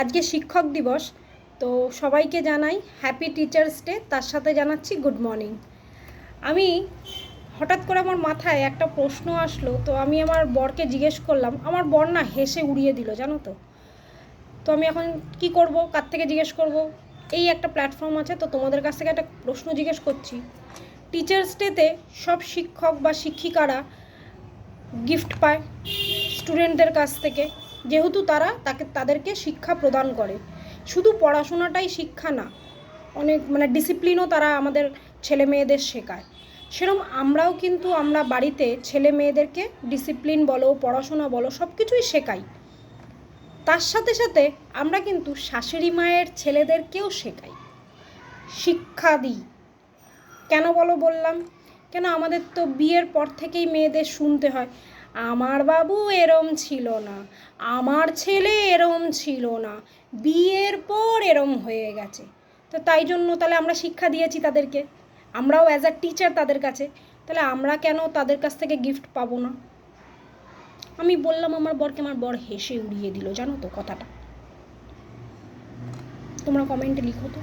আজকে শিক্ষক দিবস, তো সবাইকে জানাই হ্যাপি টিচার্স ডে, তার সাথে জানাচ্ছি গুড মর্নিং। আমি হঠাৎ করে আমার মাথায় একটা প্রশ্ন আসলো, তো আমি আমার বরকে জিজ্ঞেস করলাম। আমার বর না হেসে উড়িয়ে দিল, জানো তো। তো আমি এখন কি করব, কার থেকে জিজ্ঞেস করব? এই একটা প্ল্যাটফর্ম আছে, তো তোমাদের কাছ থেকে একটা প্রশ্ন জিজ্ঞেস করছি। টিচার্স ডেতে সব শিক্ষক বা শিক্ষিকারা গিফট পায় স্টুডেন্টদের কাছ থেকে, যেহেতু তাদেরকে শিক্ষা প্রদান করে। শুধু পড়াশোনাটাই শিক্ষা না, অনেক ডিসিপ্লিনও তারা আমাদের ছেলে মেয়েদের শেখায়। সেরকম আমরাও কিন্তু আমরা বাড়িতে ছেলে মেয়েদেরকে ডিসিপ্লিন বলো, পড়াশোনা বলো, সব কিছুই শেখাই। তার সাথে সাথে আমরা কিন্তু শাশুড়ি মায়ের ছেলেদেরকেও শেখাই, শিক্ষা দিই। কেন বললাম কেন? আমাদের তো বিয়ের পর থেকেই মেয়েদের শুনতে হয়, আমার বাবু এরম ছিল না, আমার ছেলে এরম ছিল না, বিয়ের পর এরম হয়ে গেছে। তো তাই জন্য তাহলে আমরা শিক্ষা দিয়েছি তাদেরকে, আমরাও অ্যাজ আ টিচার তাদের কাছে, তাহলে আমরা কেন তাদের কাছ থেকে গিফট পাবো না? আমি বললাম আমার বরকে, আমার বর হেসে উড়িয়ে দিল, জানো তো কথাটা। তোমরা কমেন্টে লিখো তো।